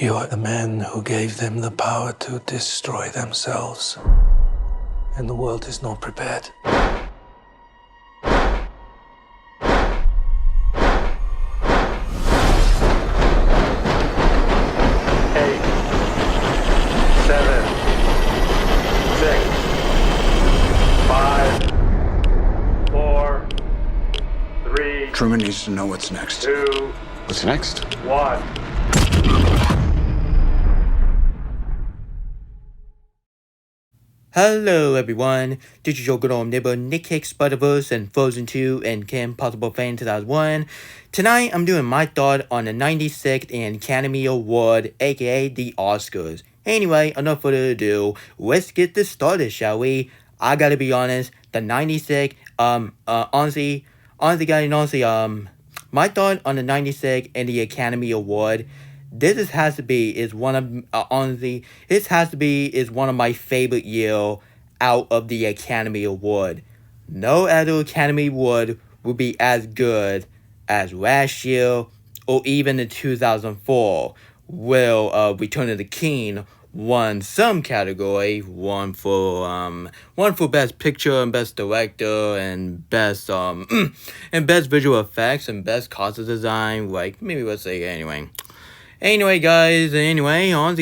You are the man who gave them the power to destroy themselves. And the world is not prepared. 8, 7, 6, 5, 4, 3, Truman needs to know what's next. 2, What's next? 1. Hello everyone, this is your good old neighbor Nick Hicks, Spider-Verse and Frozen 2 and Kim Possible Fan 2001. Tonight I'm doing my thought on the 96th Academy Award, aka the Oscars. Anyway, enough further ado, let's get this started, shall we? I gotta be honest, the 96th, honestly, my thought on the 96th and the Academy Award. This has to be is one of honestly. This has to be is one of my favorite year out of the Academy Award. No other Academy Award would be as good as last year or even the 2004. Where Return of the King won some category, one for Best Picture and Best Director and Best and Best Visual Effects and Best Costume Design. Like maybe let's say anyway. Honestly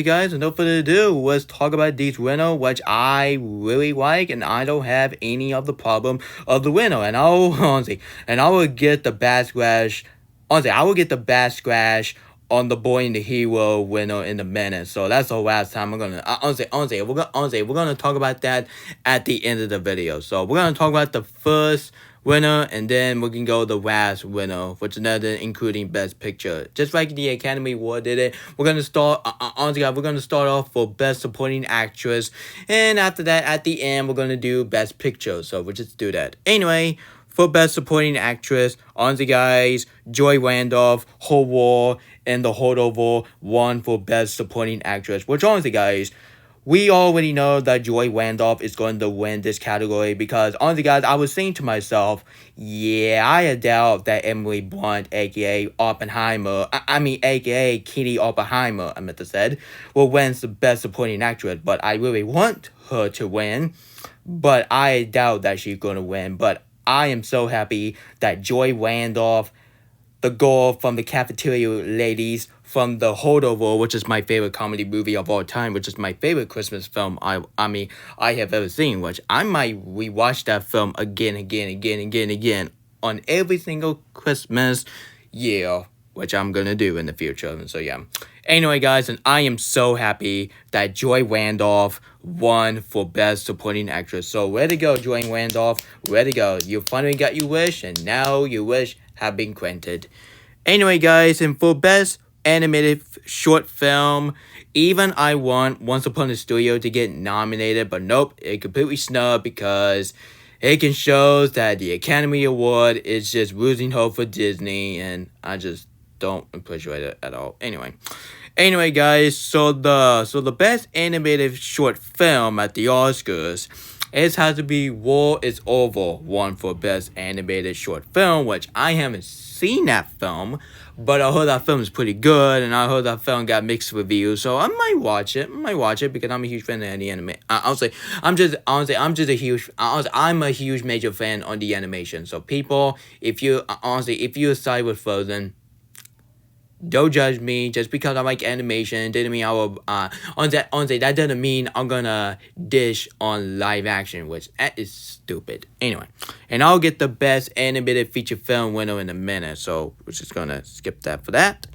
guys, without further ado, let's talk about these winner, which I really like, and I don't have any of the problem of the winner, and I will get the bad scratch, I will get the bad scratch on the Boy and the Hero winner in a minute, so that's the last time we're gonna, we're gonna talk about that at the end of the video, so we're gonna talk about the first winner, and then we can go the last winner, which is another including Best Picture. Just like the Academy Award did it, we're gonna start. We're gonna start off for Best Supporting Actress, and after that, at the end, we're gonna do Best Picture. So we'll just do that. Anyway, for Best Supporting Actress, honestly guys, Joy Randolph, Whole War, and The Holdover won for Best Supporting Actress. Which honestly guys, we already know that Joy Randolph is going to win this category because, honestly guys, I was saying to myself, yeah, I doubt that Emily Blunt, aka Oppenheimer, aka Katie Oppenheimer, I meant to say, will win the Best Supporting Actress, but I really want her to win, but I doubt that she's going to win, but I am so happy that Joy Randolph, the girl from the Cafeteria Ladies, from The Holdover, which is my favorite comedy movie of all time, which is my favorite Christmas film I have ever seen, which I might rewatch that film again on every single Christmas year, which I'm gonna do in the future. So yeah. Anyway, guys, and I am so happy that Joy Randolph won for Best Supporting Actress. So way to go, Joy Randolph. Way to go. You finally got your wish, and now your wish have been granted. Anyway, guys, and for Best Animated Short Film, even I want Once Upon a Studio to get nominated, but nope, it completely snubbed because it can show that the Academy Award is just losing hope for Disney, and I just don't appreciate it at all. Anyway, guys, so the Best Animated Short Film at the Oscars, it has to be War is Over, one for Best Animated Short Film, which I haven't seen that film, but I heard that film is pretty good, and I heard that film got mixed reviews, so I might watch it. because I'm a huge fan of the anime. I'm a huge major fan on the animation. So people, if you side with Frozen, don't judge me just because I like animation. Didn't mean I will. Honestly, that doesn't mean I'm gonna dish on live action, which that is stupid. Anyway, and I'll get the Best Animated Feature Film winner in a minute, so we're just gonna skip that for that.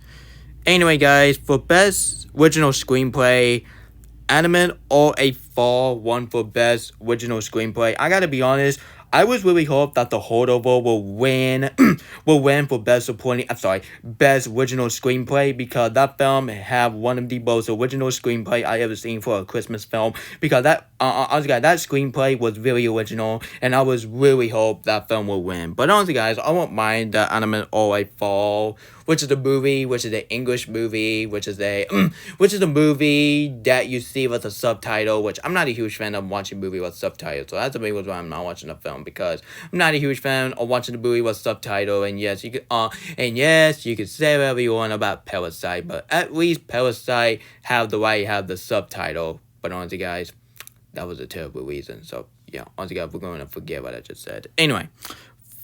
Anyway, guys, for Best Original Screenplay, Animate or a Fall won for Best Original Screenplay. I gotta be honest, I was really hope that The Holdover will win for Best Original Screenplay, because that film have one of the most original screenplay I ever seen for a Christmas film, because that screenplay was really original, and I was really hope that film will win. But honestly guys, I won't mind that Animate or a Fall which is a movie, which is an English movie, which is a which is a movie that you see with a subtitle, which I'm not a huge fan of watching movie with subtitles. So that's the main reason why I'm not watching the film, because I'm not a huge fan of watching the movie with subtitle. And yes, you could say whatever you want about Parasite, but at least Parasite have the subtitle. But honestly, guys, that was a terrible reason. So yeah, honestly, guys, we're going to forget what I just said. Anyway,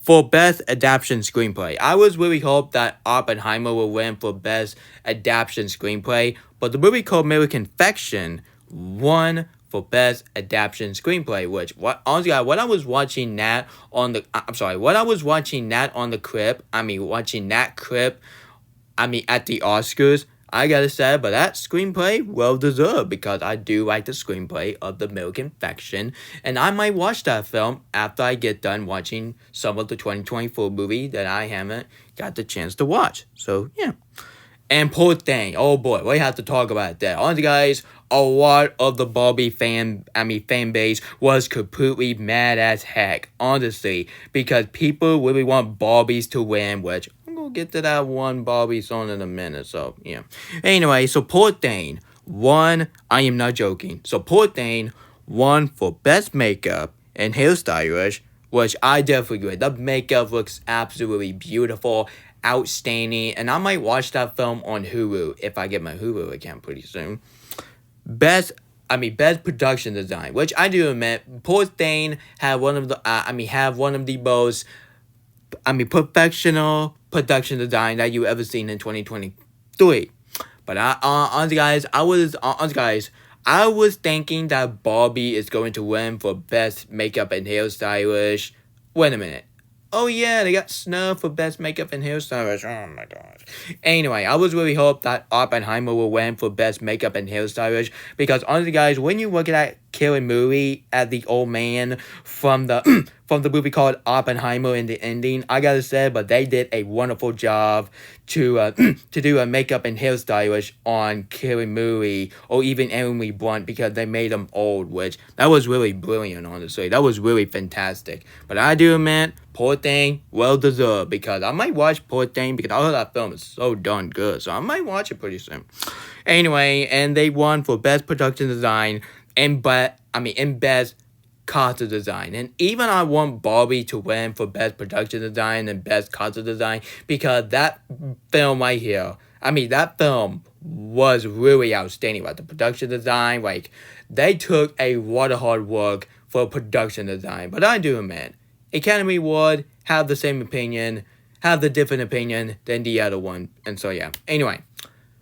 for Best Adaptation Screenplay, I was really hope that Oppenheimer will win for Best Adaptation Screenplay, but the movie called American Fiction won for Best Adaptation Screenplay, which, honestly, when I was watching that on the, when I was watching that on the clip, watching that clip, at the Oscars, I gotta say, but that screenplay, well deserved, because I do like the screenplay of The American Fiction, and I might watch that film after I get done watching some of the 2024 movie that I haven't got the chance to watch. So, yeah. And Poor Thing, oh boy, we have to talk about that. Honestly, guys, a lot of the Barbie fan base was completely mad as heck, honestly, because people really want Barbies to win, which I'm gonna get to that one Barbie song in a minute, so yeah. Anyway, so Poor Thing won, I am not joking, so Poor Thing won for Best Makeup and Hairstylish, which I definitely agree. The makeup looks absolutely beautiful, outstanding, and I might watch that film on Hulu if I get my Hulu account pretty soon. Best production design, which I do admit, Poor Thing had one of the most, professional production design that you ever seen in 2023. But honestly, guys, I was thinking that Barbie is going to win for Best Makeup and Hairstylish. Wait a minute. Oh yeah, they got snubbed for Best Makeup and Hairstylish. Oh my gosh. Anyway, I was really hope that Oppenheimer will win for Best Makeup and Hairstylish, because honestly, guys, when you look at that killing movie at the old man from the from the movie called Oppenheimer in the ending, I gotta say, but they did a wonderful job to to do a makeup and hairstylish on Killing Movie, or even Emily Blunt, because they made them old, which that was really brilliant, honestly. That was really fantastic. But I do admit, Poor Thing, well deserved, because I might watch Poor Thing, because I heard that film is so darn good, so I might watch it pretty soon. Anyway, and they won for Best Production Design and Best Costume Design. And even I want Barbie to win for Best Production Design and Best Costume Design, because that film right here, that film was really outstanding. Like the production design, like they took a lot of hard work for production design. But I do admit, Academy Award have the same opinion, have the different opinion than the other one. And so yeah. Anyway,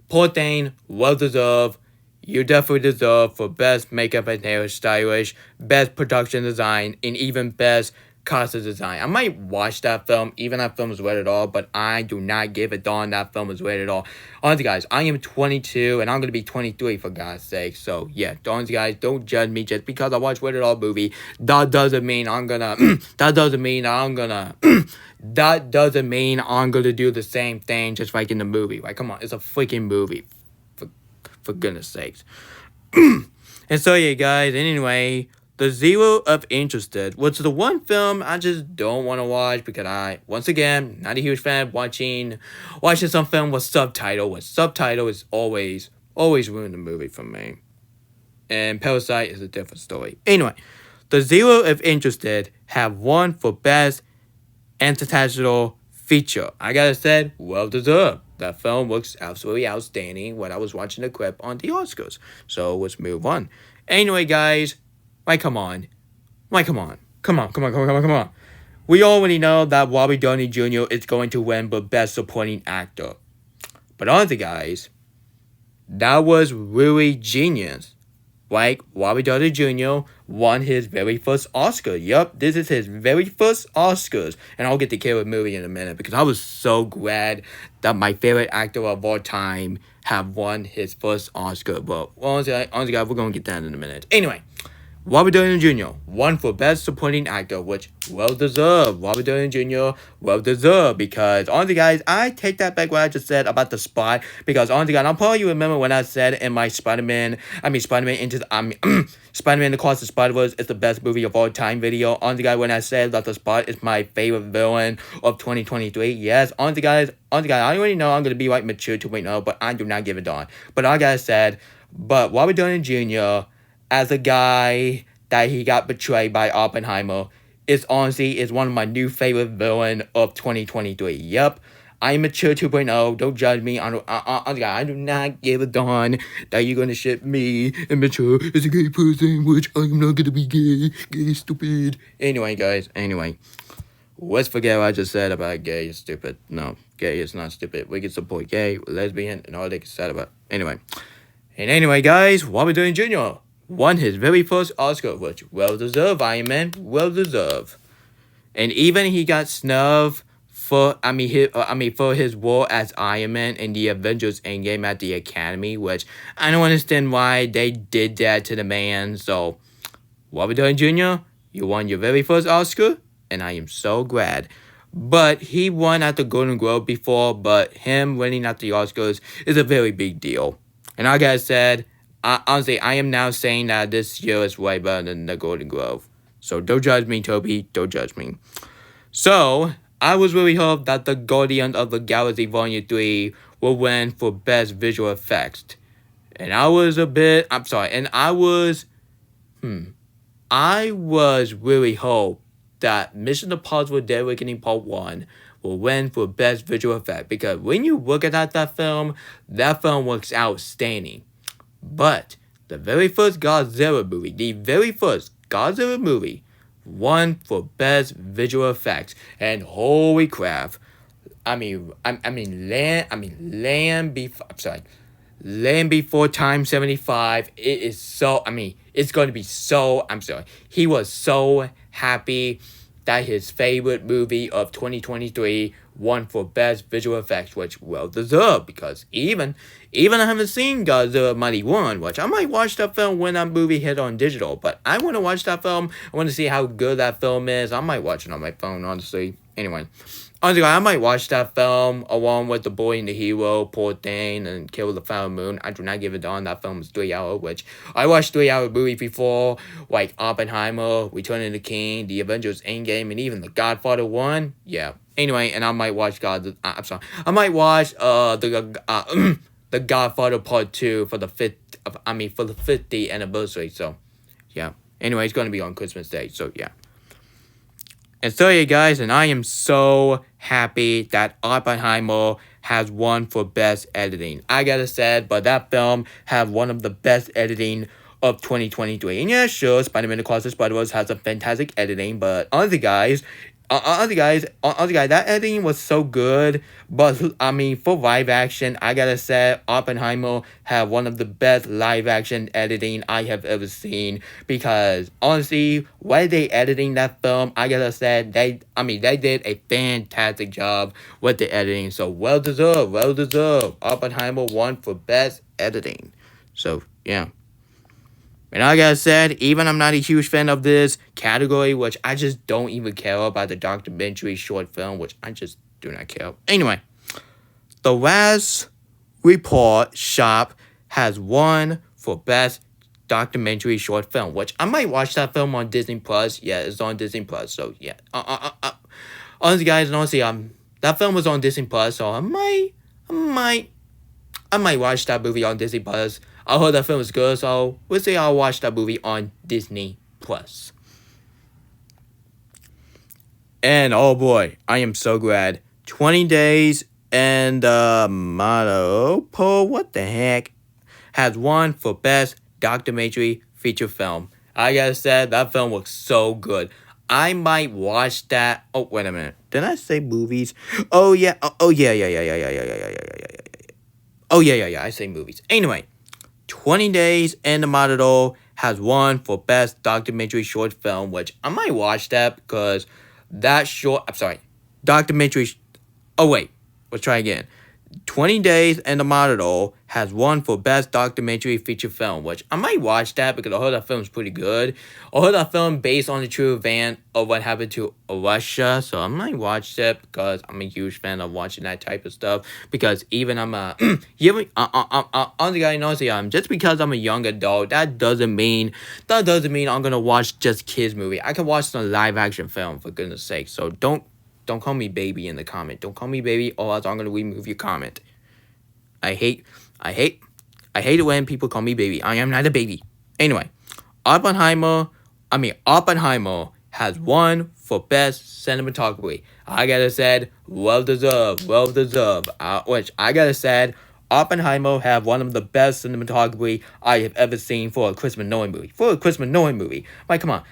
Poor Thing, well deserved. You definitely deserve for Best Makeup and Hairstylish, Best Production Design, and even Best Costume Design. I might watch that film, even that film is rated R, but I do not give a darn that film is rated R. Honestly, guys, I am 22, and I'm going to be 23, for God's sake. So, yeah, honestly, guys, don't judge me just because I watch rated R movie. That doesn't mean I'm going to... that doesn't mean I'm going to do the same thing just like in the movie. Like, come on, it's a freaking movie. For goodness sakes. And so yeah, guys, anyway, The Zero of Interested, which is the one film I just don't want to watch, because I, once again, not a huge fan of watching some film with subtitle. With subtitle is always ruin the movie for me. And Parasite is a different story. Anyway, The Zero of Interested have won for Best International Feature. I gotta say, well deserved. That film looks absolutely outstanding when I was watching the clip on the Oscars. So let's move on. Anyway, guys, come on. Come on. We already know that Robert Downey Jr. is going to win for Best Supporting Actor. But honestly, guys, that was really genius. Like, Robert Downey Jr. won his very first Oscar. Yup, this is his very first Oscars. And I'll get to Killing Movie in a minute, because I was so glad that my favorite actor of all time have won his first Oscar. But honestly, guys, we're going to get that in a minute. Anyway, Robert Downey Jr. won for Best Supporting Actor, which well deserved. Robert Downey Jr. well deserved, because honestly, guys, I take that back what I just said about The Spy, because honestly, guys, I'm probably remember when I said in my Spider-Man Spider-Man Across the Spider-Verse is the best movie of all time video. Honestly, guys, when I said that The Spy is my favorite villain of 2023, yes, honestly, guys, I already know I'm gonna be like Mature 2.0, but I do not give a darn. But like I said, but Robert Downey Jr. as a guy that he got betrayed by Oppenheimer is honestly one of my new favorite villain of 2023. Yep, I'm Mature 2.0. Don't judge me. I do not give a darn that you're gonna ship me and Mature as a gay person, which I'm not gonna be gay. Gay is stupid. Anyway, guys. Let's forget what I just said about gay is stupid. No, gay is not stupid. We can support gay, lesbian, and all they can say about. Anyway, guys, Robert Downey Jr. won his very first Oscar, which well deserved, Iron Man, well deserved. And even he got snubbed for his role as Iron Man in the Avengers Endgame at the Academy, which I don't understand why they did that to the man. So, Robert Downey Jr., you won your very first Oscar, and I am so glad. But he won at the Golden Globe before, but him winning at the Oscars is a very big deal. And like I said, honestly, I am now saying that this year is way better than the Golden Globe. So don't judge me, Toby. Don't judge me. So, I was really hoping that the Guardians of the Galaxy Volume 3 will win for Best Visual Effects. And I was really hoping that Mission Impossible Dead Reckoning Part 1 will win for Best Visual Effect, because when you look at that film looks outstanding. But the very first Godzilla movie, won for Best Visual Effects, and holy crap! Land Before Time 75. It is so. It's going to be so. He was so happy that his favorite movie of 2023 won for Best Visual Effects, which well deserved, because even I haven't seen Godzilla Mighty 1, which I might watch that film when that movie hit on digital, but I want to watch that film. I want to see how good that film is. I might watch it on my phone, honestly. Anyway, honestly, I might watch that film along with The Boy and the Hero, Poor Thing, and Kill the Flower Moon. I do not give a darn. That film is 3 hours, which I watched 3-hour movies before, like Oppenheimer, Return of the King, The Avengers Endgame, and even The Godfather 1. Yeah. Anyway, and I might watch The Godfather Part 2 for the 50th anniversary. So, yeah. Anyway, it's gonna be on Christmas Day. So, yeah. And so, yeah, guys, and I am so happy that Oppenheimer has won for Best Editing. I gotta say, but that film had one of the best editing of 2023. And yeah, sure, Spider-Man Across the Spider-Verse has a fantastic editing, but honestly, guys, that editing was so good. But for live action, I gotta say, Oppenheimer had one of the best live action editing I have ever seen. Because honestly, while they editing that film, I gotta say they did a fantastic job with the editing. So well deserved. Oppenheimer won for best editing. So yeah. And like I said, even I'm not a huge fan of this category, which I just don't even care about the documentary short film, which I just do not care. Anyway, The Last Report Shop has won for Best Documentary Short Film, which I might watch that film on Disney Plus. Yeah, it's on Disney Plus, so yeah. Honestly, guys, that film was on Disney Plus, so I might watch that movie on Disney Plus. I heard that film was good, so we'll see. I'll watch that movie on Disney Plus. And oh boy, I am so glad. 20 Days and what the heck, has won for Best Documentary Feature Film. I gotta say, that film looks so good. I might watch that. Oh, wait a minute. Did I say movies? Oh yeah. Oh yeah. Oh yeah. I say movies. Anyway, 20 Days and the Matador has won for Best Documentary Short Film, which I might watch that because documentary. Oh wait, let's try again. 20 Days and the Matador has won for Best Documentary Feature Film, which I might watch that because I heard that film's pretty good. I heard that film based on the true event of what happened to Russia, so I might watch it because I'm a huge fan of watching that type of stuff. Because even I'm a, honestly, just because I'm a young adult, that doesn't mean I'm gonna watch just kids movie. I can watch some live action film for goodness sake. So don't call me baby in the comment. Don't call me baby, or else I'm gonna remove your comment. I hate it when people call me baby. I am not a baby. Anyway, Oppenheimer has won for best cinematography. I gotta say, well deserved. Which I gotta say, Oppenheimer have one of the best cinematography I have ever seen for a Christopher Nolan movie. Like, come on.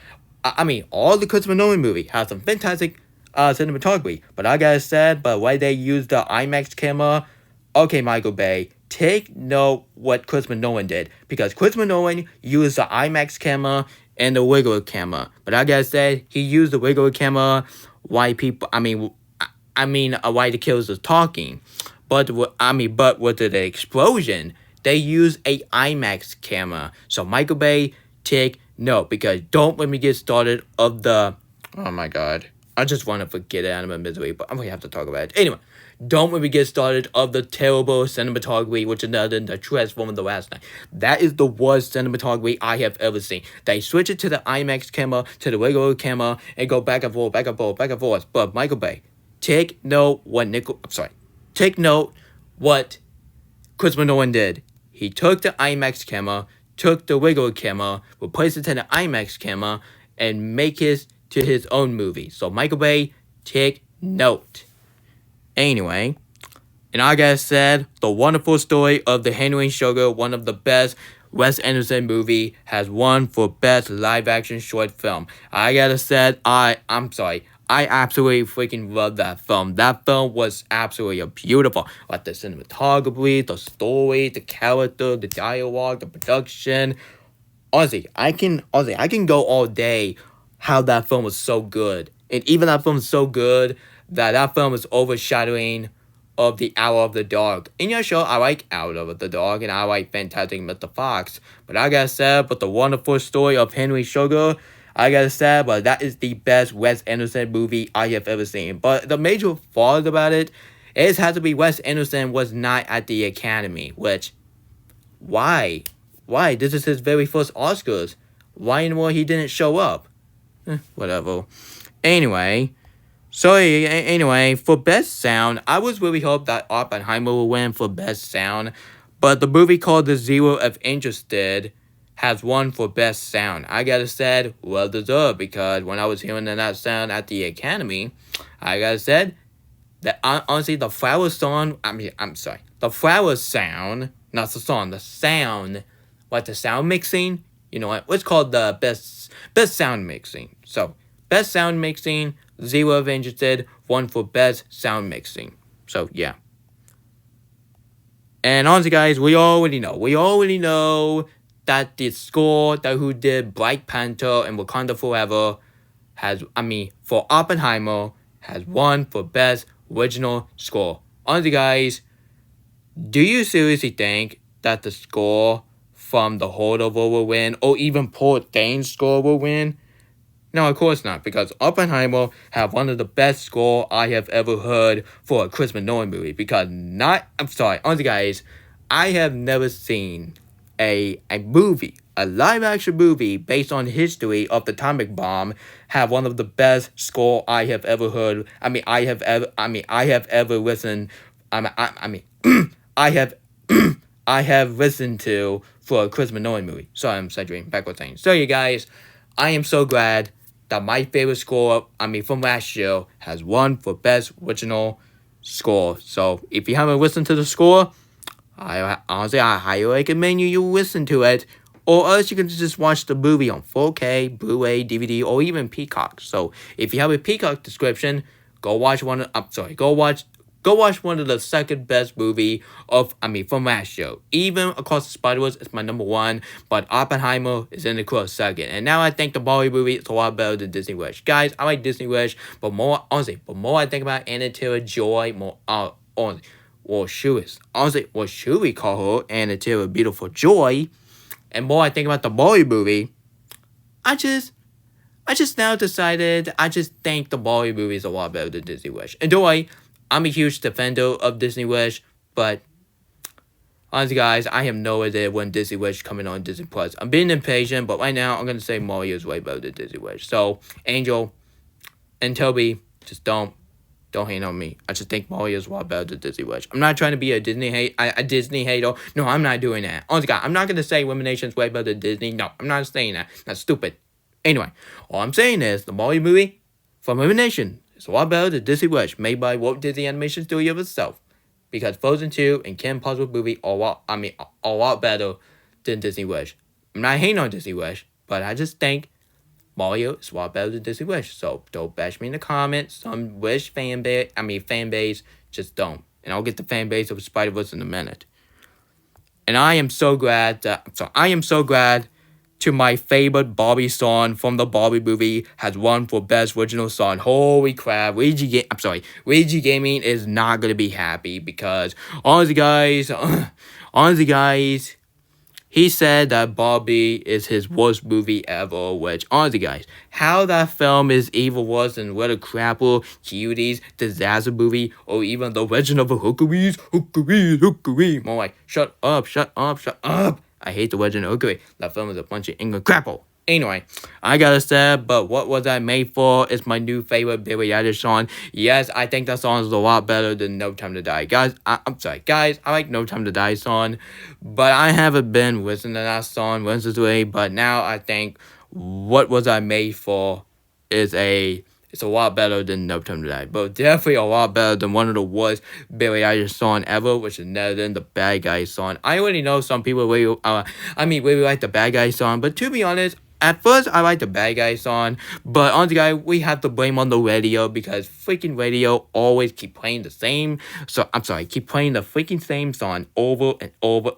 All the Christopher Nolan movie have some fantastic cinematography, but I gotta say, but why they use the IMAX camera? Okay, Michael Bay, take note what Christopher Nolan did, because Christopher Nolan used the IMAX camera and the regular camera, but I gotta say, he used the regular camera while while the killers was talking, but with the explosion, they used a IMAX camera. So Michael Bay, take note, because don't let me get started of the, oh my god, I just want to forget it out of my misery, but I'm gonna have to talk about it. Anyway, don't let me get started of the terrible cinematography, which is another the Transformer The Last Night. That is the worst cinematography I have ever seen. They switch it to the IMAX camera, to the regular camera, and go back and forth. But Michael Bay, take note what Christopher Nolan did. He took the IMAX camera, took the regular camera, replaced it to the IMAX camera, and make it to his own movie. So Michael Bay, take note. Anyway, and I gotta say, The Wonderful Story of the Henry Sugar, one of the best Wes Anderson movie, has won for best live action short film. I gotta say, I absolutely freaking love that film. That film was absolutely beautiful. Like the cinematography, the story, the character, the dialogue, the production. Honestly, I can go all day how that film was so good. And even that film is so good that film is overshadowing of The Hour of the Dog. In your show, I like Hour of the Dog and I like Fantastic Mr. Fox. But I gotta say, but The Wonderful Story of Henry Sugar, I gotta say, but that is the best Wes Anderson movie I have ever seen. But the major fault about it has to be Wes Anderson was not at the Academy. Which, why? This is his very first Oscars. Why in the world he didn't show up? Whatever. Anyway, for best sound, I was really hoping that Oppenheimer will win for best sound, but the movie called The Zero of Interested has won for best sound. I gotta say, well deserved, because when I was hearing that sound at the Academy, I gotta say that honestly, the flower sound, the flower sound, not the song, the sound, like the sound mixing, you know what? What's called the best sound mixing. So best sound mixing, Zero of Interested, won for best sound mixing. So yeah. And honestly, guys, we already know that the score that who did Black Panther and Wakanda Forever for Oppenheimer has won for best original score. Honestly, guys, do you seriously think that the score from The Holdover will win, or even Poor Things score will win? No, of course not, because Oppenheimer have one of the best score I have ever heard for a Christopher Nolan movie. Honestly, guys, I have never seen a live action movie based on history of the atomic bomb have one of the best score I have ever heard. I have ever listened. I have listened to for a Christopher Nolan movie. Sorry, I'm exaggerating backwards saying. So you guys, I am so glad that my favorite score, from last year, has won for best original score. So if you haven't listened to the score, I highly recommend you listen to it, or else you can just watch the movie on 4K, Blu-ray, DVD, or even Peacock. So if you have a Peacock subscription, go watch one of the second best movie from last year. Even Across the Spider-Verse is my number one, but Oppenheimer is in the close second. And now I think the Barbie movie is a lot better than Disney Wish. Guys, I like Disney Wish, but more I think about Anna Taylor-Joy, or should we call her Anna Taylor Beautiful Joy? And more I think about the Barbie movie, I just now decided I just think the Barbie movie is a lot better than Disney Wish. And I'm a huge defender of Disney Wish, but honestly, guys, I have no idea when Disney Wish coming on Disney Plus. I'm being impatient, but right now I'm gonna say Mario is way better than Disney Wish. So Angel and Toby, just don't hate on me. I just think Mario is a lot better than Disney Wish. I'm not trying to be a Disney hater. No, I'm not doing that. Honestly, God, I'm not gonna say Illumination is way better than Disney. No, I'm not saying that. That's stupid. Anyway, all I'm saying is the Mario movie from Illumination is a lot better than Disney Wish, made by Walt Disney Animation Studio itself. Because Frozen 2 and Kim Possible movie are a lot better than Disney Wish. I'm not hating on Disney Wish, but I just think Mario is a lot better than Disney Wish. So don't bash me in the comments. Some Wish fan base just don't. And I'll get the fan base of Spider-Verse in a minute. And I am so glad to my favorite Barbie song from the Barbie movie has won for Best Original Song. Holy crap, Luigi Gaming is not gonna be happy because honestly guys, he said that Barbie is his worst movie ever, which honestly guys, how that film is even worse than Little Crapple, Cuties, Disaster Movie, or even The Legend of the Hookaries. More like, shut up. I hate The Legend of Hookaries. That film is a bunch of England crapple. Anyway, I gotta say, but what was I made for? It's my new favorite Billie Eilish song. Yes, I think that song is a lot better than No Time to Die. Guys, I'm sorry, guys, I like No Time to Die song, but I haven't been listening to that song recently, but now I think What Was I Made For it's a lot better than No Time to Die, but definitely a lot better than one of the worst Billie Eilish song ever, which is Never Than the Bad Guy song. I already know some people really like the Bad Guy song, but to be honest, at first, I like the Bad Guy song, but honestly, guys, we have to blame on the radio because freaking radio always keep playing the same. So I'm sorry, keep playing the freaking same song over and over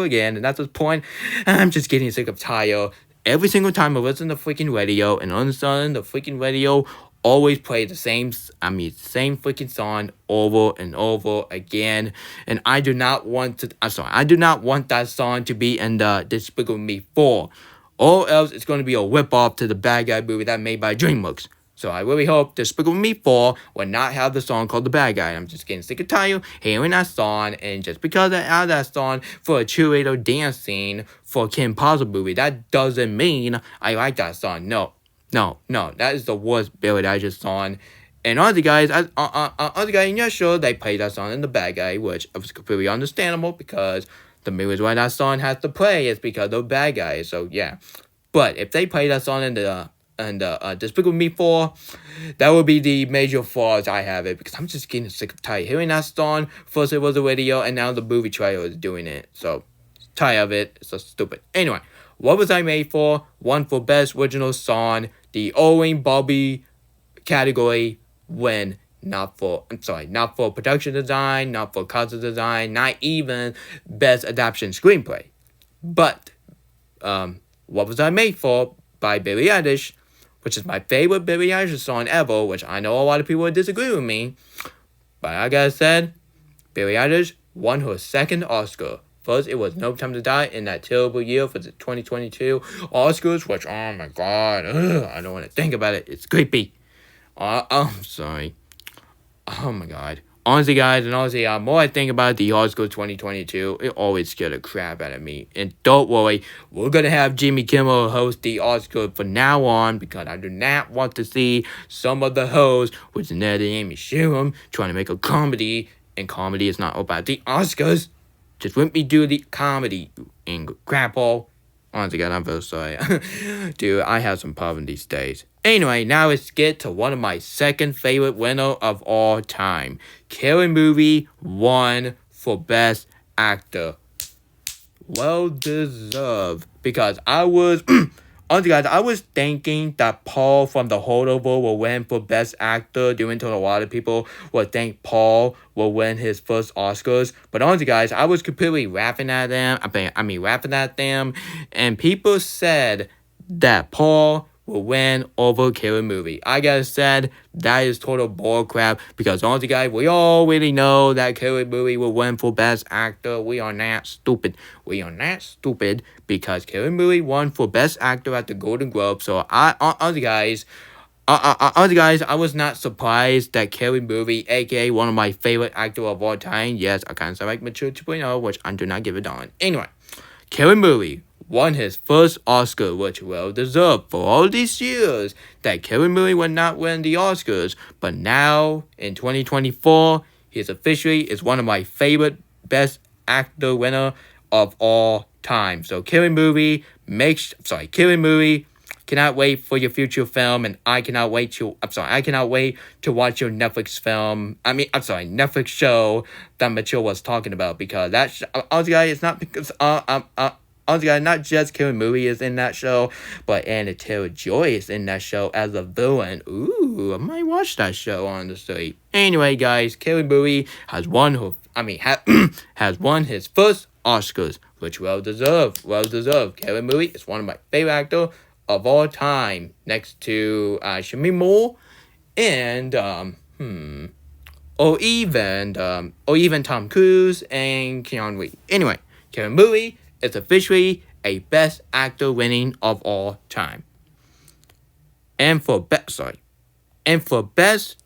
again, and that's the point. I'm just getting sick of tired. Every single time I listen to freaking radio, and all of a sudden the freaking radio always play the same freaking song over and over again, and I do not want that song to be in the Despicable Me 4, or else it's going to be a whip-off to the Bad Guy movie that made by DreamWorks. So I really hope Despicable Me 4 will not have the song called The Bad Guy. I'm just getting sick and tired hearing that song, and just because I added that song for a cheerleader dance scene for Kim Possible movie, that doesn't mean I like that song. No, that is the worst Billie Eilish song. And honestly, guys, yeah, sure, they played that song in The Bad Guy, which was completely understandable because the reason why that song has to play is because of The Bad Guy. So yeah, but if they play that song in the Despicable Me 4, that would be the major flaws I have it, because I'm just getting sick of tired hearing that song. First it was a video, and now the movie trailer is doing it. So tired of it. It's so stupid. Anyway, What Was I Made For? Won for Best Original Song. The Owen Barbie category win. Not for production design, not for costume design, not even Best Adaptation Screenplay. But, What Was I Made For? By Billie Eilish, which is my favorite Billie Eilish song ever, which I know a lot of people would disagree with me. But like I said, Billie Eilish won her second Oscar. First, it was No Time to Die in that terrible year for the 2022 Oscars, which, oh my god, I don't want to think about it. It's creepy. I'm sorry. Oh my god. Honestly, guys, and honestly, the more I think about the Oscars 2022, it always scared the crap out of me. And don't worry, we're going to have Jimmy Kimmel host the Oscars from now on, because I do not want to see some of the hosts, which is Ned and Amy Schumer, trying to make a comedy, and comedy is not about the Oscars. Just let me do the comedy, and crapple. Honestly, God, I'm very sorry. Dude, I have some problem these days. Anyway, now let's get to one of my second favorite winner of all time. Killing Movie won for Best Actor. Well deserved. Because I was... honestly, guys, I was thinking that Paul from The Holdover will win for Best Actor, due to a lot of people would think Paul will win his first Oscars. But honestly, guys, I was completely laughing at them. Laughing at them. And people said that Paul will win over Killing Movie. I gotta said, that is total bull crap, because honestly guys, we already know that Killing Movie will win for Best Actor. We are not stupid. We are not stupid, because Killing Movie won for Best Actor at the Golden Globe. So honestly guys, I was not surprised that Killing Movie, aka one of my favorite actors of all time, yes, I kind of sound like Mature 2.0, which I do not give a darn. Anyway, Killing Movie won his first Oscar, which well deserved for all these years that Killing Movie would not win the Oscars. But now, in 2024, he officially is one of my favorite Best Actor winner of all time. So Killing Movie cannot wait for your future film, and I cannot wait to watch your Netflix film. Netflix show that Mitchell was talking about, because that honestly guys, it's not because honestly guys, not just Killing Movie is in that show, but Anna Taylor-Joy is in that show as a villain. Ooh, I might watch that show honestly. Anyway, guys, Killing Movie has won has won his first Oscars, which well deserved. Well deserved. Killing Movie is one of my favorite actors of all time, next to Demi Moore and or even Tom Cruise and Keanu Reeves. Anyway, Killing Movie is officially a Best Actor winning of all time. And for Best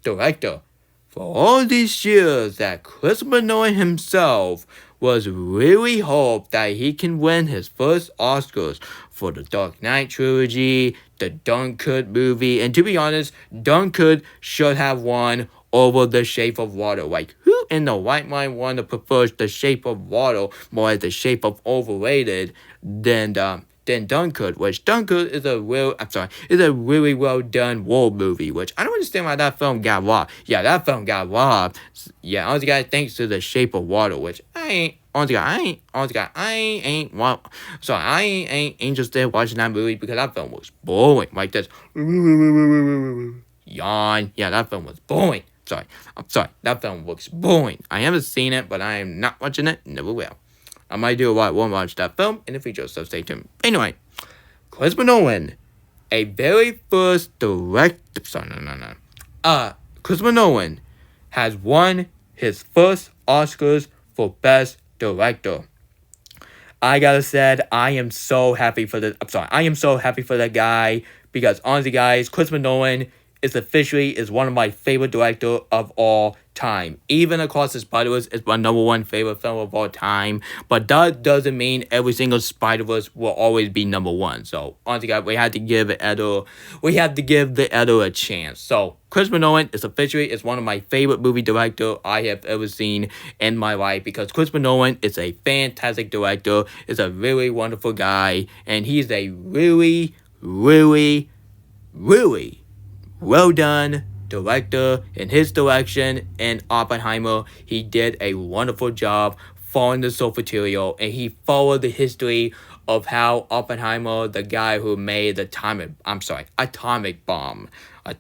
Director, for all these years that Christopher Nolan himself was really hoped that he can win his first Oscars for the Dark Knight trilogy, the Dunkirk movie, and to be honest, Dunkirk should have won over The Shape of Water. Like, who in the right mind want to prefer The Shape of Water more as The Shape of Overrated than Dunkirk, which Dunkirk is a really well done war movie, which I don't understand why that film got robbed. Yeah, that film got robbed. Yeah, honestly guys, thanks to The Shape of Water, which I ain't interested in watching that movie because that film was boring. Like this. Yawn. Yeah, that film was boring. I'm sorry. That film looks boring. I haven't seen it, but I am not watching it. Never will. I might do a lot. Won't watch that film in the future, so stay tuned. Anyway, Christopher Nolan, a very first director. Christopher Nolan has won his first Oscars for Best Director. I gotta say, I am so happy for that guy, because honestly, guys, Christopher Nolan is one of my favorite directors of all time. Even Across the Spider-Verse is my number one favorite film of all time, but that doesn't mean every single Spider-Verse will always be number one. So honestly, guys, we have to give the Edo a chance. So Christopher Nolan is one of my favorite movie directors I have ever seen in my life, because Christopher Nolan is a fantastic director, is a really wonderful guy, and he's a really, really, really well done director. In his direction in Oppenheimer, he did a wonderful job following the source material, and he followed the history of how Oppenheimer, the guy who made the atomic bomb, I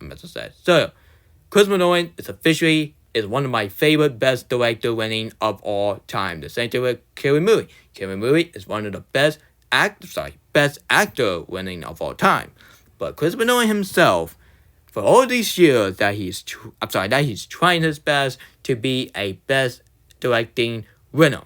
meant to say. So, Christopher Nolan is one of my favorite best director winning of all time. The same thing with Killing Movie. Killing Movie is one of the best actor winning of all time. But Christopher Nolan himself, for all these years that he's trying his best to be a best directing winner.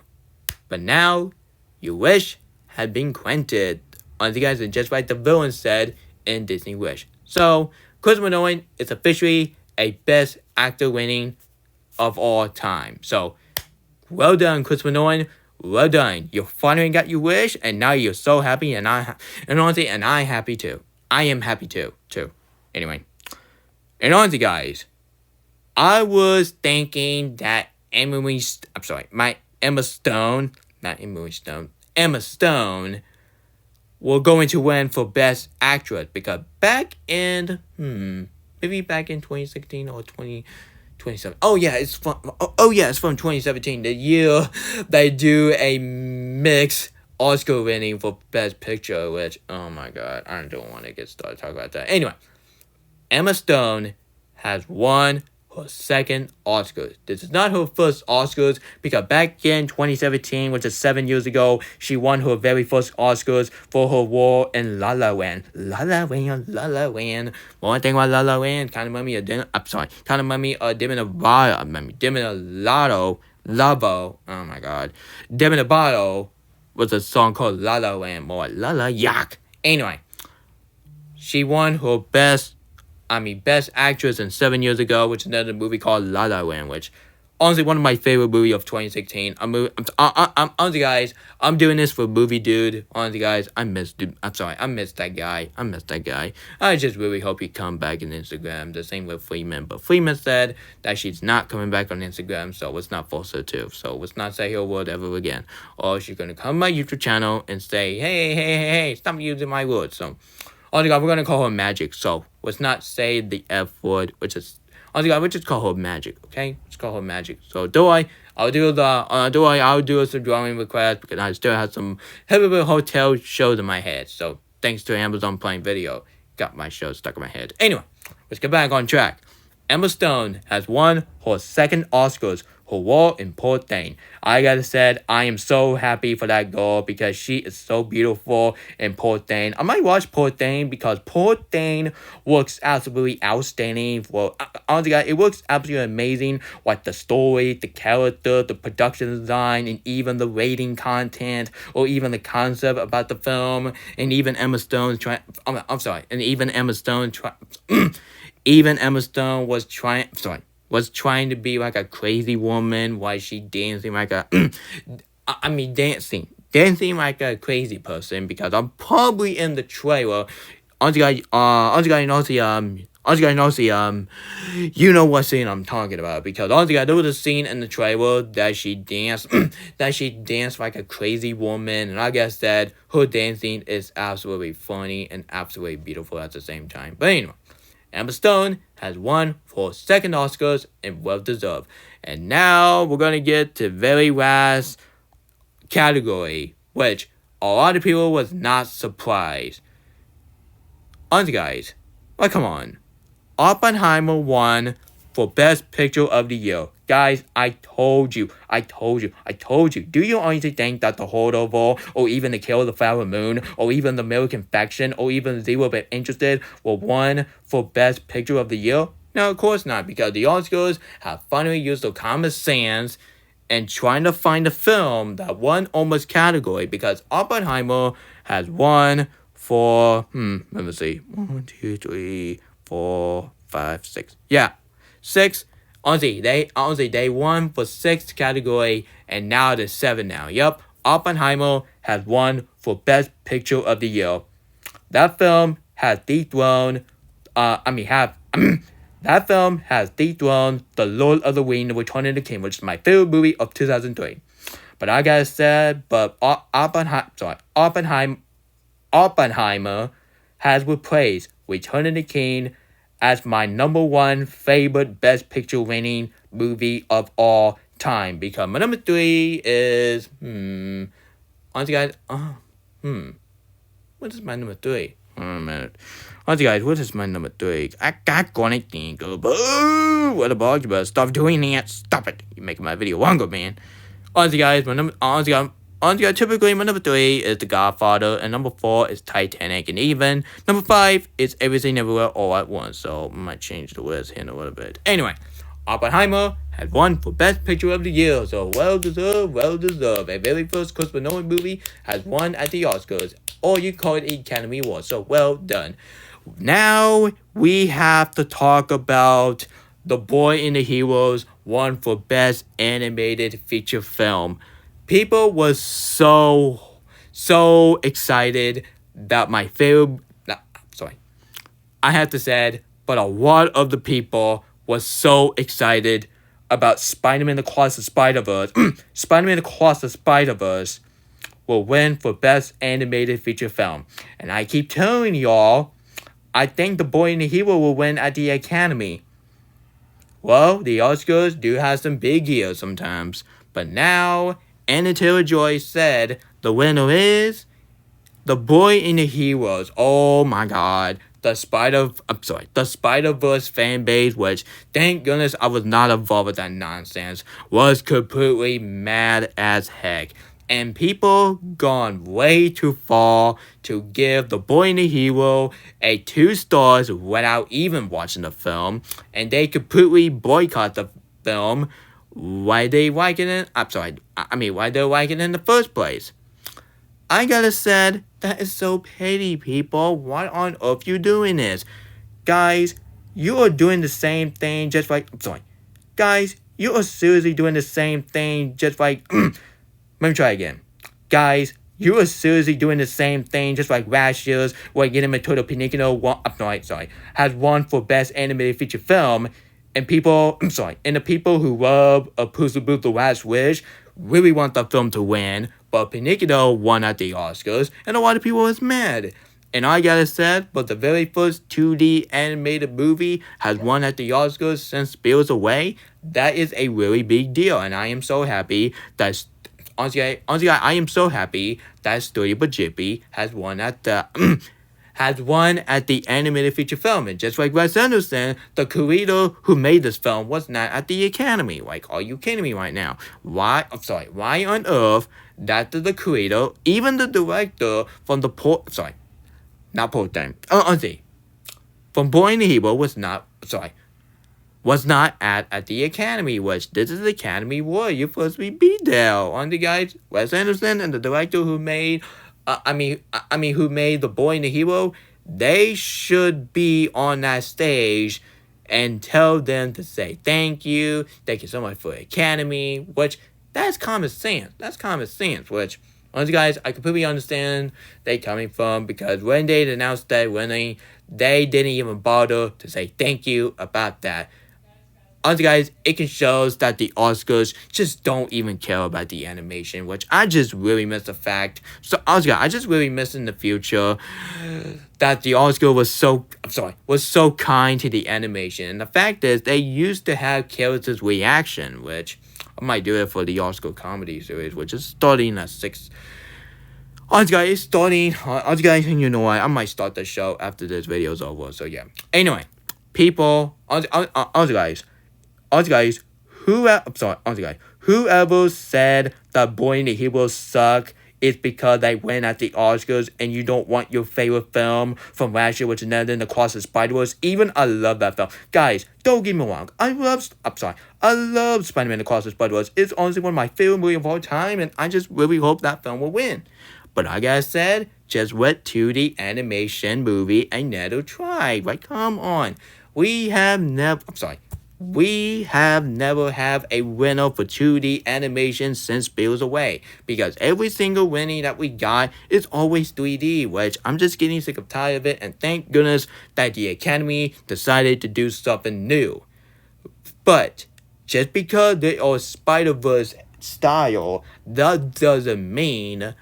But now, your wish had been granted. Honestly guys, and just like the villain said in Disney Wish. So, Christopher Nolan is officially a best actor winning of all time. So, well done, Christopher Nolan. Well done. You finally got your wish, and now you're so happy, and I'm happy too. I am happy too. Anyway. And honestly, guys, I was thinking that Emma Stone will going to win for Best Actress, because back in 2016 or 2017. It's from 2017, the year they do a mixed Oscar winning for Best Picture, which, oh my god, I don't want to get started talking about that. Anyway, Emma Stone has won her second Oscars. This is not her first Oscars because back in 2017, which is 7 years ago, she won her very first Oscars for her role in La La Land. La La Land, La La Land. One thing about La La Land, kind of remind me of Demi Lovato. Oh my God, Demi Lovato was a song called La La Land, more La La Yak. Anyway, she won her best actress in 7 years ago, which is another movie called La La Land, which honestly one of my favorite movie of 2016. Honestly, guys, I'm doing this for movie dude. Honestly, guys, I miss that guy. I just really hope he come back on Instagram. The same with Freeman, but Freeman said that she's not coming back on Instagram, so let's not force her to. So let's not say her word ever again. Or she's gonna come to my YouTube channel and say, hey, stop using my words. So. Honestly, God, we're gonna call her Magic. So let's not say the F word, which is honestly, God, we'll just call her Magic. Okay, let's call her Magic. So I'll do some drawing requests because I still have some heavy hotel shows in my head. So thanks to Amazon Prime Video, got my show stuck in my head. Anyway, let's get back on track. Emma Stone has won her second Oscars, her role in Poor Thing. I gotta say, I am so happy for that girl because she is so beautiful in Poor Thing. I might watch Poor Thing because Poor Thing works absolutely outstanding. Well, honestly, guys, it works absolutely amazing. Like the story, the character, the production design, and even the rating content, or even the concept about the film, and even Emma Stone Even Emma Stone was trying to be like a crazy woman while she dancing like a dancing like a crazy person because I'm probably in the trailer. You know what scene I'm talking about because there was a scene in the trailer that she danced like a crazy woman, and I guess that her dancing is absolutely funny and absolutely beautiful at the same time. But anyway, Emma Stone has won for second Oscars and well deserved. And now we're gonna get to very last category, which a lot of people was not surprised. Honestly, guys, like come on, Oppenheimer won for Best Picture of the Year. Guys, I told you. Do you honestly think that The Holdover, or even The Kill of the Flower Moon, or even The American Faction, or even Zero Bit Interested were won for Best Picture of the Year? No, of course not, because the Oscars have finally used their common sense and trying to find a film that won almost category, because Oppenheimer has won for, let me see, 1, 2, 3, 4, 5, 6. Yeah, 6. Honestly, they won for 6 category, and now there's 7 now. Yup, Oppenheimer has won for Best Picture of the Year. That film has dethroned, that film has dethroned The Lord of the Rings: Return of the King, which is my favorite movie of 2003. But I gotta say, Oppenheimer has replaced Return of the King as my number 1 favorite Best Picture winning movie of all time. Because my number 3 is honestly, guys, what is my number 3? Honestly, guys, what is my number 3? I got gonna think of what about you? Stop doing that. Stop it. You're making my video longer, man. Honestly, guys, typically my number 3 is The Godfather, and number 4 is Titanic, and even number 5 is Everything Everywhere All at Once. So I might change the list here in a little bit. Anyway, Oppenheimer has won for Best Picture of the Year, so well deserved. A very first Christopher Nolan movie has won at the Oscars, or you call it Academy Award. So well done. Now we have to talk about The Boy and the Heroes won for Best Animated Feature Film. People was so excited that my favorite. I have to say, but a lot of the people was so excited about Spider-Man Across the Spider-Verse. Spider-Man Across the Spider-Verse will win for Best Animated Feature Film. And I keep telling y'all, I think The Boy and the Hero will win at the Academy. Well, the Oscars do have some big years sometimes. But now, Anya Taylor-Joy said the winner is The Boy and the Heroes. Oh my God. the Spider-Verse fan base, which thank goodness I was not involved with that nonsense, was completely mad as heck. And people gone way too far to give The Boy and the Hero a 2 stars without even watching the film, and they completely boycott the film. Why they like it? Why they like it in the first place? I gotta said, that is so petty, people. Why on earth you doing this? Guys, you are doing the same thing just like... Guys, you are seriously doing the same thing just like... Let me try again. Guys, you are seriously doing the same thing just like last year's where Guillermo del Toro has won for Best Animated Feature Film, and people... and the people who love A Puss in Boots: The Last Wish really want the film to win, but Pinocchio won at the Oscars, and a lot of people was mad. And I gotta say, but the very first 2D animated movie has won at the Oscars since Spirited Away. That is a really big deal, and I am so happy that... Honestly, I am so happy that Studio Ghibli has won at the... has won at the animated feature film. And just like Wes Anderson, the creator who made this film was not at the Academy. Like, are you kidding me right now? Why on earth that the creator, even the director from the from Boy and the Hero was not at the Academy, which this is the Academy Award. You're supposed to be there. On the guys, Wes Anderson and the director who made who made The Boy and the Hero, they should be on that stage and tell them to say thank you so much for the Academy, which that's common sense. Which, honestly guys, I completely understand they coming from, because when they announced that winning, they didn't even bother to say thank you about that. Honestly guys, it can show that the Oscars just don't even care about the animation, which I just really miss the fact. So honestly guys, I just really miss in the future that the Oscar was so kind to the animation. And the fact is, they used to have characters' reaction, which I might do it for the Oscar comedy series, which is starting at 6. Honestly guys, it's starting. Honestly guys, you know what? I might start the show after this video is over. So yeah. Anyway, people, honestly guys, whoever said that Boy and the Hero suck is because they win at the Oscars and you don't want your favorite film from last year, which is Ned and Across the Spider-Verse. Even I love that film. Guys, don't get me wrong. I love Spider-Man Across the Spider-Verse. It's honestly one of my favorite movies of all time, and I just really hope that film will win. But like I said, just what 2D animation movie another try. Like, come on. We have never had a winner for 2D animation since Spirited Away, because every single winning that we got is always 3D, which I'm just getting sick of tired of it, and thank goodness that the Academy decided to do something new. But just because they are Spider-Verse style, that doesn't mean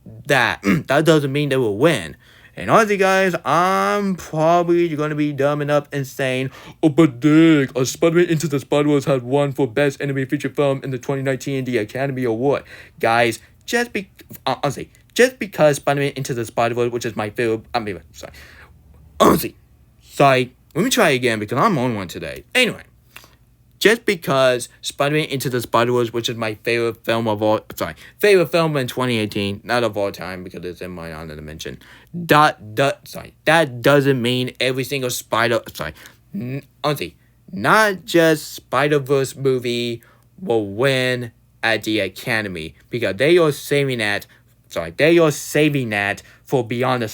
they will win. And honestly guys, I'm probably going to be dumbing up and saying, oh, but Dick, Spider-Man Into the Spider-Verse had won for Best Animated Feature Film in the 2019 The Academy Award. Guys, just because Spider-Man Into the Spider-Verse, which is my favorite, let me try again because I'm on one today. Anyway, just because Spider-Man Into the Spider-Verse, which is my favorite film in 2018, not of all time because it's in my honorable mention. That doesn't mean every single not just Spider-Verse movie will win at the Academy, because they are saving that for Beyond the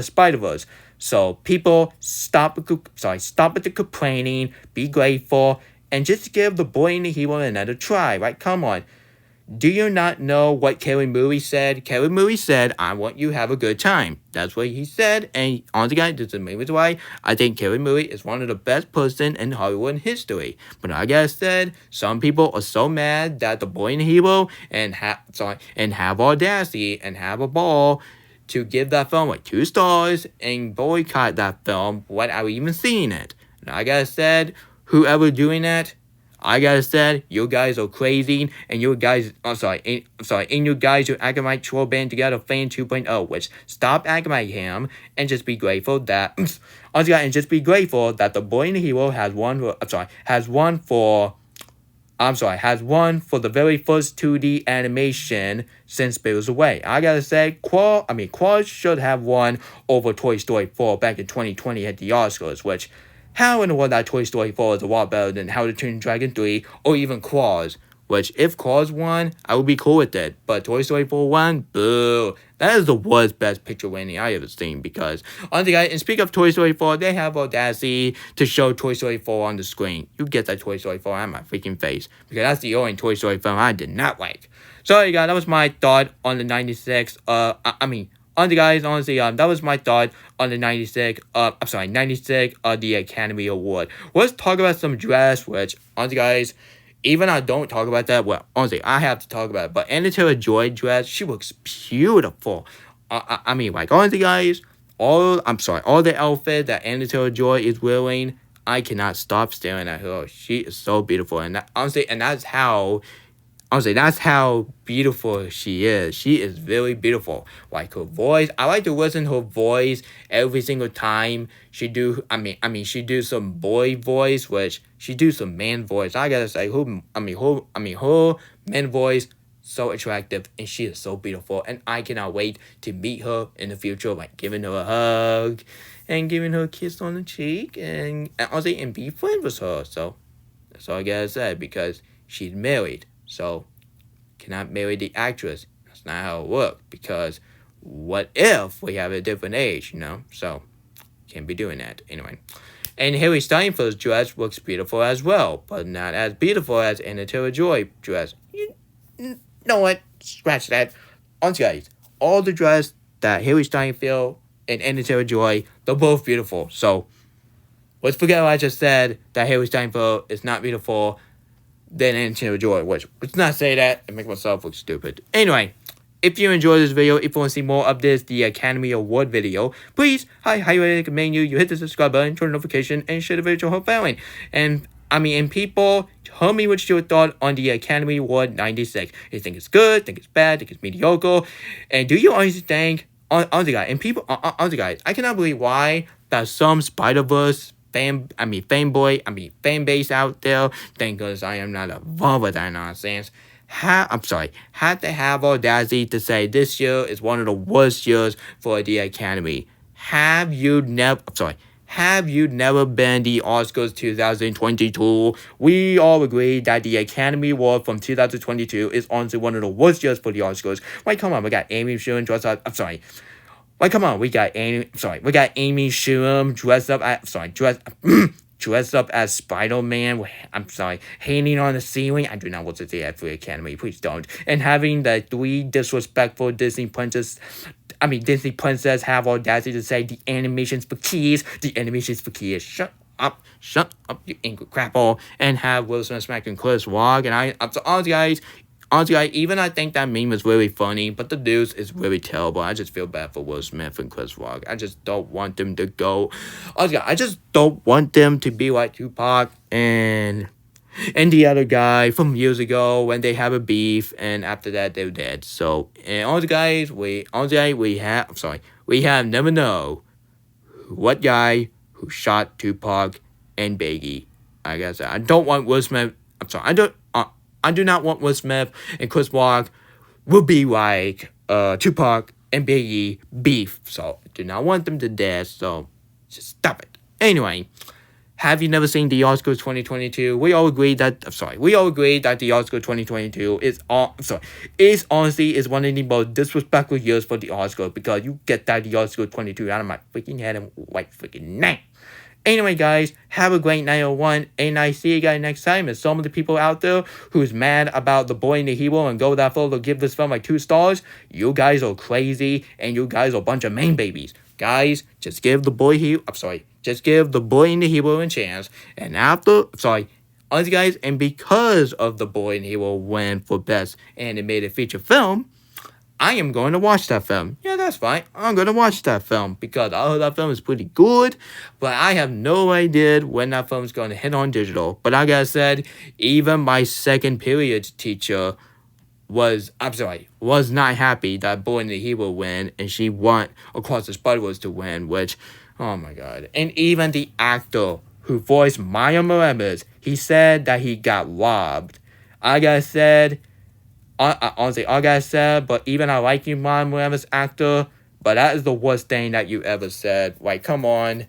Spider-Verse. So people, stop with the complaining, be grateful, and just give The Boy and the Hero another try, right? Come on. Do you not know what Kelly Murray said? Kelly Murray said, I want you to have a good time. That's what he said, and honestly guys, this is the main reason why I think Kelly Murray is one of the best person in Hollywood history. But like I said, some people are so mad that The Boy and the Hero and have audacity and have a ball to give that film like 2 stars and boycott that film without even seeing it. Like I said, whoever doing that, I gotta say, you guys are crazy, and you guys, and you guys are acting like troll band together, fan 2.0, which stop acting like him, and just be grateful that, and just be grateful that the boy in the hero has won for the very first 2D animation since Spirited Away. I gotta say, Klaus should have won over Toy Story 4 back in 2020 at the Oscars, which, how in the world that Toy Story 4 is a lot better than How to Train Your Dragon 3 or even Klaus, which if Klaus won, I would be cool with it, but Toy Story 4 won? Boo. That is the worst Best Picture winning I ever seen, because, honestly, guys, and speak of Toy Story 4, they have audacity to show Toy Story 4 on the screen. You get that Toy Story 4 out of my freaking face, because that's the only Toy Story film I did not like. So, guys, that was my thought on the 96, honestly, guys, that was my thought on the 96, the Academy Award. Let's talk about some dress, which, honestly, guys, even I don't talk about that, well, honestly, I have to talk about it, but Anya Taylor-Joy dress, she looks beautiful. Honestly, guys, all the outfit that Anya Taylor-Joy is wearing, I cannot stop staring at her. She is so beautiful, and that's how beautiful she is. She is very beautiful. Like her voice, I like to listen to her voice every single time she do. She do some boy voice, which she do some man voice. I gotta say, her man voice so attractive, and she is so beautiful. And I cannot wait to meet her in the future, like giving her a hug and giving her a kiss on the cheek, and be friends with her. So that's all I gotta say, because she's married. So, cannot marry the actress. That's not how it works, because what if we have a different age, So, can't be doing that. Anyway. And Harry Steinfeld's dress looks beautiful as well, but not as beautiful as Anya Taylor-Joy dress. You know what? Scratch that. Honestly, guys, all the dress that Harry Steinfeld and Anya Taylor-Joy, they're both beautiful. So, let's forget what I just said, that Harry Steinfeld is not beautiful than Anya Taylor-Joy, which, let's not say that and make myself look stupid. Anyway, if you enjoyed this video, if you want to see more of this, the Academy Award video, please, I highly recommend you hit the subscribe button, turn the notification, and share the video to your whole family. And people, tell me what you thought on the Academy Award 96. You think it's good, think it's bad, think it's mediocre, and do you honestly think, honestly guys, I cannot believe why that some Spider-Verse fan base out there think because I am not involved with that nonsense. Had to have audacity to say this year is one of the worst years for the Academy. Have you never been the Oscars 2022? We all agree that the Academy Award from 2022 is honestly one of the worst years for the Oscars. Like, come on, we got Amy Schumer dressed up. We got Amy Schumer dressed up as Spider-Man. Hanging on the ceiling. I do not want to say that for the Academy. Please don't. And having the 3 disrespectful Disney princess have audacity to say the animation's for kids. The animation's for kids. Shut up, you angry crapple. And have Will Smith smacking Chris Rock. And honestly, even I think that meme is really funny, but the news is really terrible. I just feel bad for Will Smith and Chris Rock. I just don't want them to go. Honestly, I just don't want them to be like Tupac and the other guy from years ago when they have a beef, and after that they're dead. So, and honestly, guys, we have never know what guy who shot Tupac and Biggie. I guess I don't want Will Smith. I do not want Will Smith and Chris Rock will be like Tupac and Biggie beef. So I do not want them to death. So just stop it. Anyway, have you never seen the Oscars 2022? We all agree that the Oscars 2022 is honestly one of the most disrespectful years for the Oscars, because you get that the Oscars 22 out of my freaking head and like freaking name. Anyway, guys, have a great night, everyone, and I see you guys next time. And some of the people out there who's mad about The Boy and the Hero and go that far to give this film like 2 stars, you guys are crazy, and you guys are a bunch of man babies. Guys, just give The Boy and the Hero a chance, and honestly, guys, and because of The Boy and the Hero win for Best Animated Feature Film, I am going to watch that film. Yeah, that's fine. I'm going to watch that film because I heard that film is pretty good, but I have no idea when that film is going to hit on digital. But like I said, even my second period teacher was not happy that Boy and the Hero win, and she want Across the Spider-Verse to win, which, oh my god. And even the actor who voiced Maya Morales, he said that he got robbed. Like I said, honestly, like I said, but even I like you, Maya Morales actor, but that is the worst thing that you ever said. Like, come on.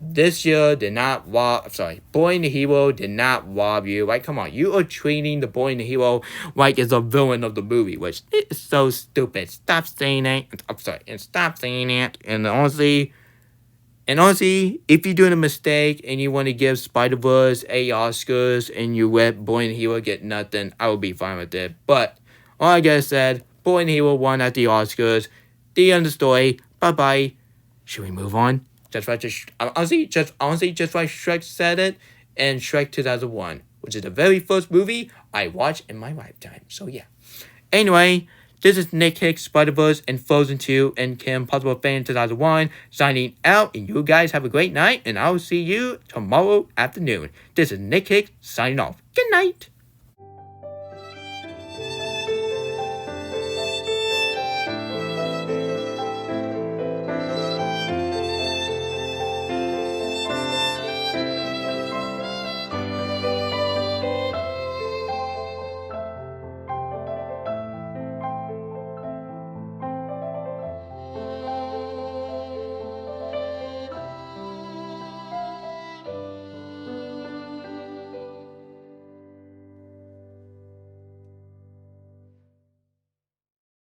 This year did not rob. Boy and the Hero did not rob you. Like, come on, you are treating the Boy and the Hero like it's a villain of the movie, which is so stupid. Stop saying it. And stop saying it. And honestly, if you're doing a mistake and you want to give Spider-Verse a Oscars and you let Boy and the Hero get nothing, I would be fine with it. But like I said, Boy and the Hero won at the Oscars. The end of the story. Bye bye. Should we move on? Just like Shrek said it, and Shrek 2001, which is the very first movie I watched in my lifetime. So yeah. Anyway, this is Nick Hicks, Spider-Verse, and Frozen 2, and Kim Possible Fan 2001, signing out, and you guys have a great night, and I'll see you tomorrow afternoon. This is Nick Hicks, signing off. Good night.